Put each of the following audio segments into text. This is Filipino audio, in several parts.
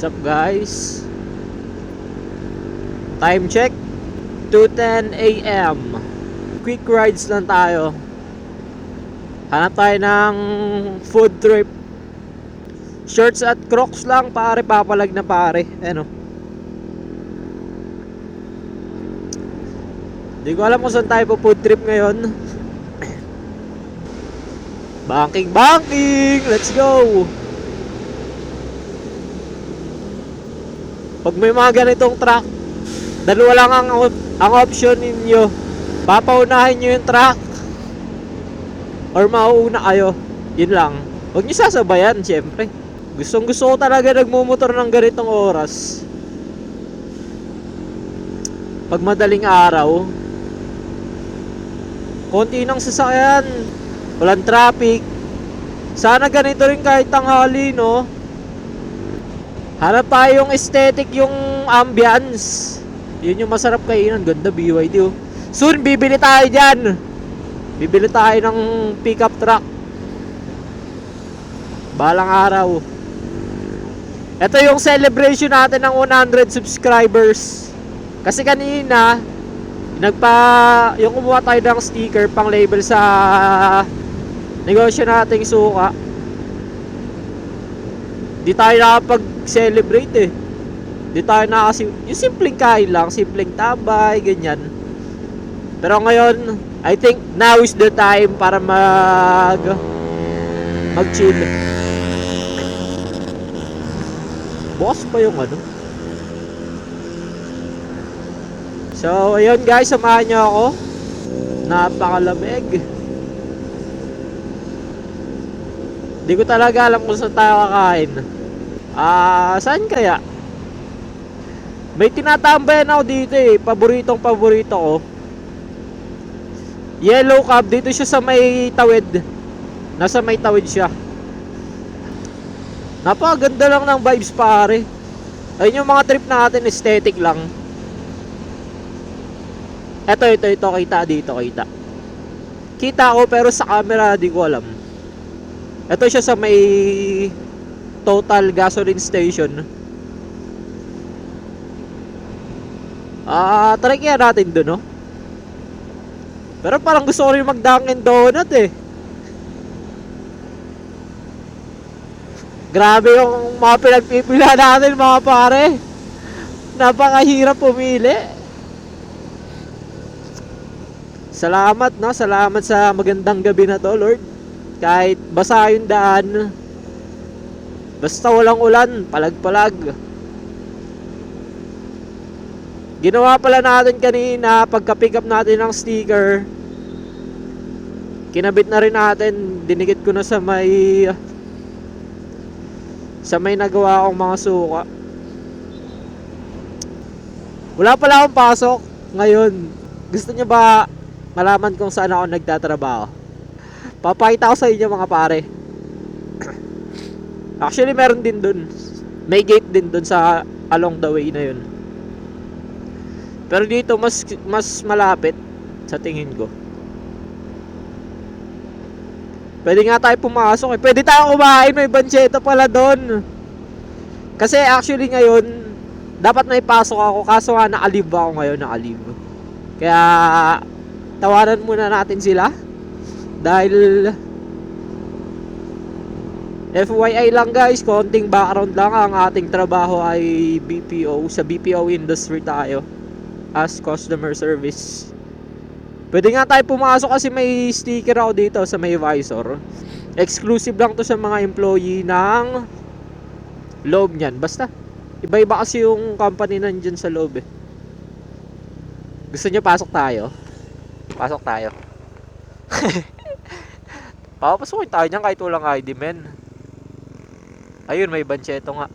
What's up guys? Time check 2:10 AM. Quick rides lang tayo. Hanap tayo ng food trip. Shorts at Crocs lang pare, papalag na pare. Ano? Di ko alam kung saan tayo po food trip ngayon. Banking! Let's go! Pag may mga ganitong truck, dalawa lang ang option ninyo. Papaunahin nyo yung truck or mauuna kayo. Yun lang. Huwag nyo sasabayan, syempre. Gustong gusto ko talaga nagmumotor ng ganitong oras. Pag madaling araw, konti ng sasakyan, walang traffic. Sana ganito rin kahit tanghali, no? Hanap tayo yung aesthetic, yung ambience. Yun yung masarap kainan. Ganda BYD oh. Soon bibili tayo dyan. Bibili tayo ng pickup truck balang araw. Ito yung celebration natin ng 100 subscribers. Kasi kanina yung kumuha tayo ng sticker pang label sa negosyo nating suka. Di tayo nakapag-celebrate eh. Di tayo yung simpleng kain lang, simpleng tabay, ganyan. Pero ngayon, I think now is the time para mag-chill. Boss pa yung ano. So, ayun guys, samahan nyo ako. Napakalamig. Di ko talaga alam kung saan tayo kakain. Saan kaya? May tinatambayan ako dito eh. Paborito ko. Yellow Cab. Dito siya sa may tawid. Nasa may tawid siya. Napakaganda lang ng vibes pare. Ayun yung mga trip natin, aesthetic lang. Ito. Kita dito, kita. Kita ko pero sa camera di ko alam. Ito siya sa may Total gasoline station. Try kaya natin dun, no? Pero parang gusto ko rin mag-Dunkin' Donut eh. Grabe yung mga pinagpipila natin mga pare. Napakahirap pumili. Salamat, no? Salamat sa magandang gabi na to, Lord. Kahit basa yung daan, basta walang ulan, palag-palag. Ginawa pala natin kanina, pagka-pick up natin ng sticker, kinabit na rin natin, dinikit ko na sa may nagawa akong mga suka. Wala pala akong pasok ngayon. Gusto niyo ba malaman kung saan ako nagtatrabaho? Papakita ko sa inyo mga pare. Actually meron din dun. May gate din dun sa along the way na yun. Pero dito mas malapit sa tingin ko. Pwede nga tayo pumasok eh. Pwede tayo kumain, may bancheta pala dun. Kasi actually ngayon dapat may pasok ako, kaso nga nakalib ako ngayon, nakalib. Kaya tawaran muna natin sila. Dahil FYI lang guys, konting background lang, ang ating trabaho ay BPO. Sa BPO industry tayo as customer service. Pwede nga tayo pumasok kasi may sticker ako dito sa may visor. Exclusive lang to sa mga employee ng loob niyan. Basta iba-iba kasi yung company nandyan sa loob eh. Gusto nyo pasok tayo? Pasok tayo. Papasukin tayo niyan kahit walang ID, men. Ayun, may bancheto nga.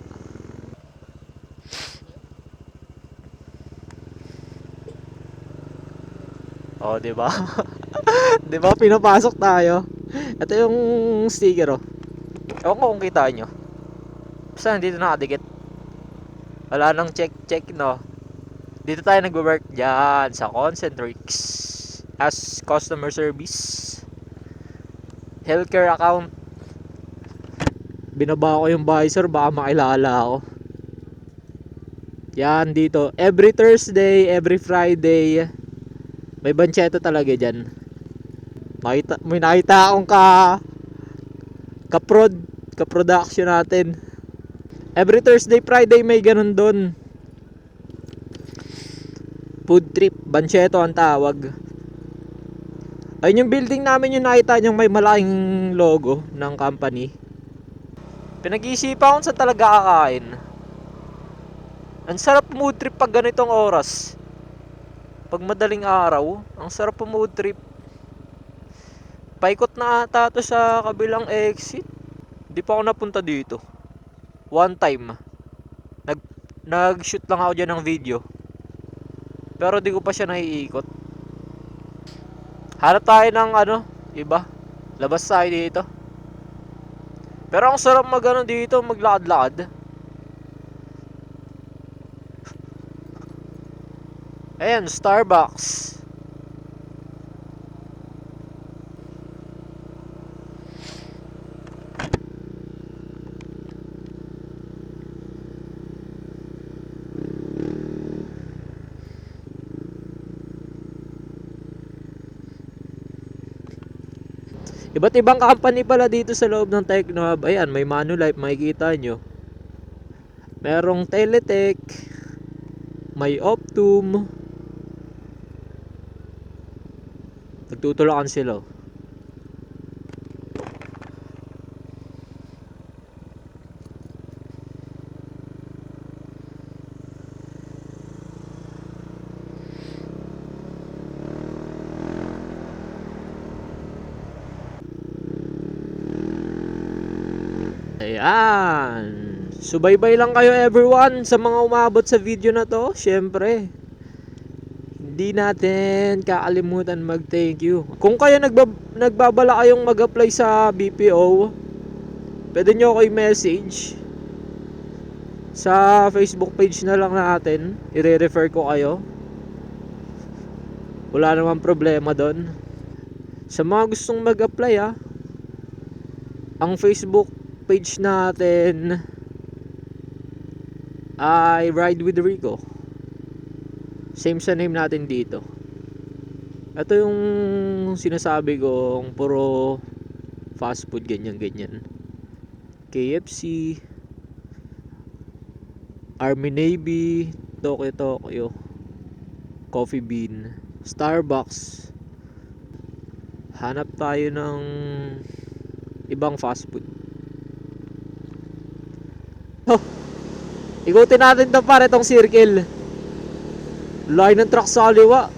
Oh, 'di ba? 'Di ba pinapasok tayo? Ito yung sticker oh. Ewan ko kung kita nyo. Basta dito nakadikit. Wala nang check no. Dito tayo nagwo-work diyan sa Concentrix as customer service. Healthcare account. Binaba ko yung visor, baka makilala ako. Yan dito. Every Thursday, every Friday, may bancheta talaga dyan. May nakita akong ka-production natin. Every Thursday, Friday may ganun doon. Food trip, bancheto ang tawag. Ayun yung building namin, yung nakita nyo may malaking logo ng company. Pinag-iisipan ko sa talaga kakain. Ang sarap mood trip pag ganitong oras. Pag madaling araw, ang sarap mood trip. Paikot na ata to sa kabilang exit. Di pa ako napunta dito. One time. Nag-shoot lang ako dyan ng video. Pero di ko pa siya naiikot. Hanap tayo ng iba. Labas tayo dito. Pero ang sarap dito, maglakad-lakad. Ayan, Starbucks. Iba't ibang company pala dito sa loob ng Technohub. Ayan, may Manulife, makikita nyo. Merong Teletech, may Optum. Nagtutulakan sila. Ayan. Subaybay lang kayo everyone sa mga umabot sa video na to. Syempre, hindi natin kakalimutan mag-thank you. Kung kayo nagbabala kayong mag-apply sa BPO, pwede nyo ako i-message sa Facebook page na lang natin. I-refer ko kayo. Wala namang problema doon. Sa mga gustong mag-apply ang Facebook page natin ay Ride with Rico. Same sa name natin dito. Ito yung sinasabi kong puro fast food, ganyan. KFC, Army Navy, Tokyo, Coffee Bean, Starbucks. Hanap tayo ng ibang fast food. Ikutin natin to pare, itong circle. Line ng truck sa kaliwa.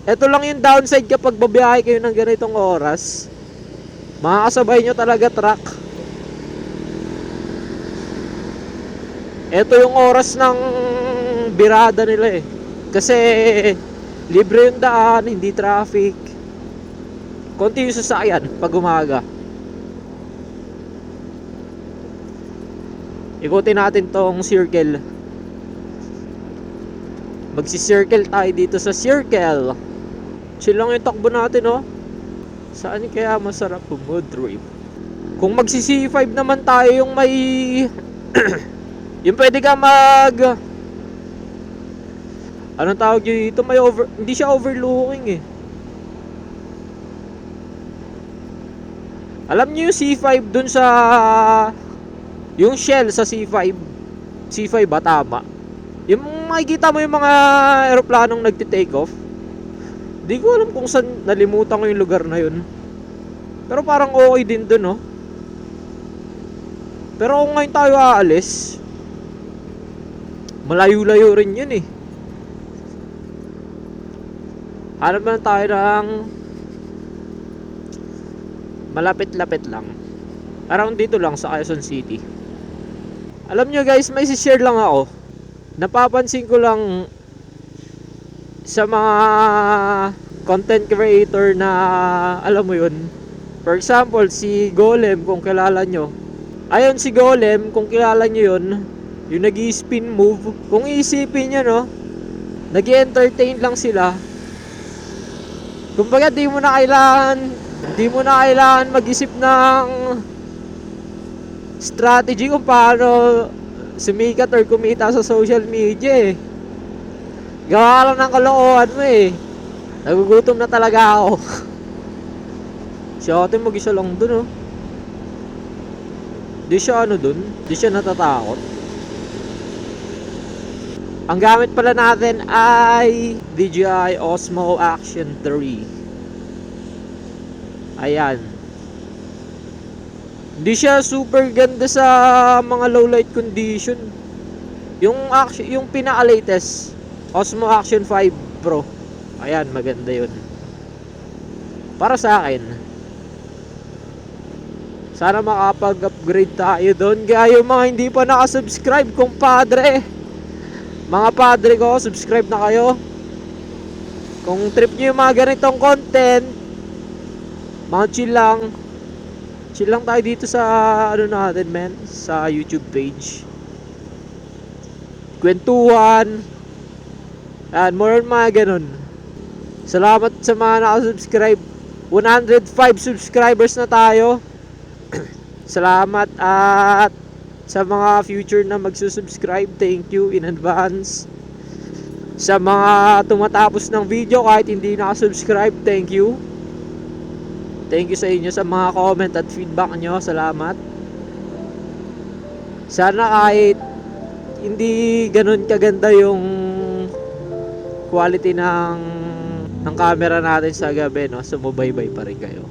Ito lang yung downside kapag babiyahe kayo ng ganitong oras. Makakasabay nyo talaga truck. Ito yung oras ng birada nila Kasi libre yung daan, hindi traffic. Konti yung sasakyan pag umaga. Ikutin natin tong circle. Magsi-circle tayo dito sa circle. Chill lang yung takbo natin Saan kaya masarap mood trip? Kung magsi C5 naman tayo, yung may yung pwede ka anong tawag dito? Hindi siya overlooking Alam niyo yung C5 dun sa yung shell sa C5 ba tama? Yung makikita mo yung mga eroplanong nagti-take off. Di ko alam kung saan, nalimutan ko yung lugar na yun. Pero parang okay din dun Pero kung ngayon tayo aalis, malayo-layo rin yun Hanap na tayo ng malapit-lapit lang. Around dito lang sa Quezon City. Alam nyo guys, may share lang ako. Napapansin ko lang sa mga content creator na alam mo yun. For example, si Golem, kung kilala nyo. Ayun si Golem, kung kilala nyo yun, yung nag-i-spin move. Kung iisipin nyo nag-i-entertain lang sila. Kumbaga di mo na kailangan mag-isip ng strategy kung paano sumikat or kumita sa social media eh. Gawa lang ng kalokohan mo eh. Nagugutom na talaga ako. Si ate mag-isa lang dun oh. Di siya ano dun, di siya natatakot. Ang gamit pala natin ay DJI Osmo Action 3. Ayan. Hindi siya super ganda sa mga low light condition. Yung pinaka-latest Osmo Action 5 Pro. Ayan, maganda 'yun. Para sa akin. Sana makapag-upgrade tayo doon. Kaya yung mga hindi pa naka-subscribe, kumpadre. Mga padre ko, subscribe na kayo. Kung trip nyo yung mga ganitong content, mga chill lang. Chill lang tayo dito sa ano natin, men, sa YouTube page. Kwentuhan. Ayan, more on mga ganun. Salamat sa mga naka-subscribe. 105 subscribers na tayo. Salamat at sa mga future na magsusubscribe, thank you in advance. Sa mga tumatapos ng video kahit hindi nakasubscribe, thank you. Thank you sa inyo sa mga comment at feedback nyo. Salamat. Sana kahit hindi ganun kaganda yung quality ng camera natin sa gabi, no? Sumubaybay pa rin kayo.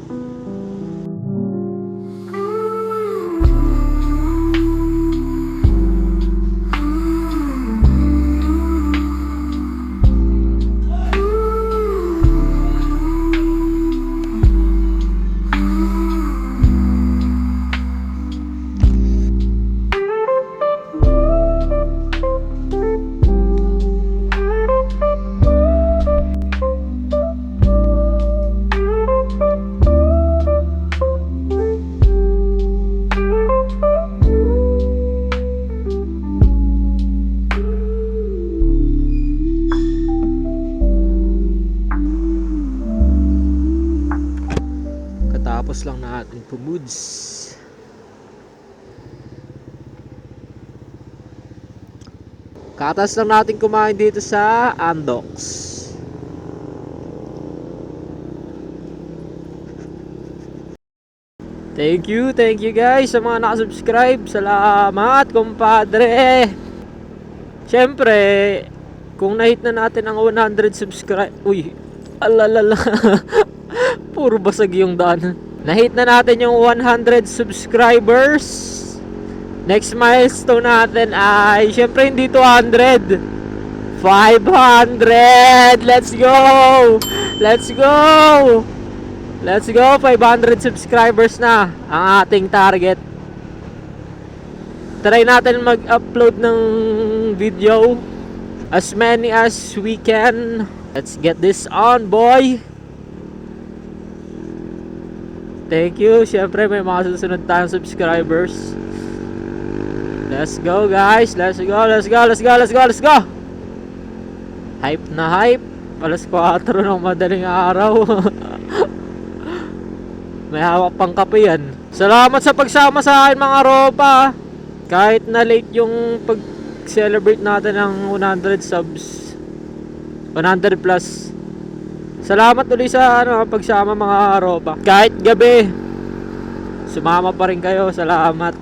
Tapos lang natin pumuds. Katas lang natin kumain dito sa Andox. Thank you guys sa mga nakasubscribe. Salamat, kumpadre. Siyempre, kung na-hit na natin ang 100 subscribe. Uy, alalala. Puro basag yung daan. Na-hit na natin yung 100 subscribers. Next milestone natin ay syempre hindi 200, 500. Let's go. Let's go. Let's go. 500 subscribers na ang ating target. Try natin mag-upload ng video as many as we can. Let's get this on, boy. Thank you. Siyempre may mga susunod tayong subscribers. Let's go guys. Let's go. Hype na hype. Alas 4 ng madaling araw. May hawak pang kape yan. Salamat sa pagsama sa akin mga ropa. Kahit na late yung pag-celebrate natin ng 100 subs, 100 plus. Salamat ulit sa pagsama mga ropa. Kahit gabi, sumama pa rin kayo. Salamat.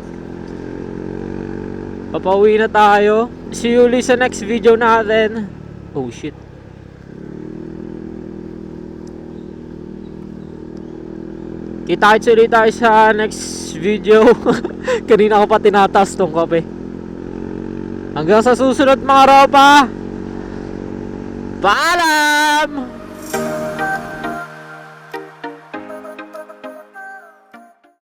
Papauwi na tayo. See you ulit sa next video natin. Oh shit. Kita-kits ulit tayo sa next video. Kanina ko pa tinataas tong kape. Hanggang sa susunod mga ropa. Paalam!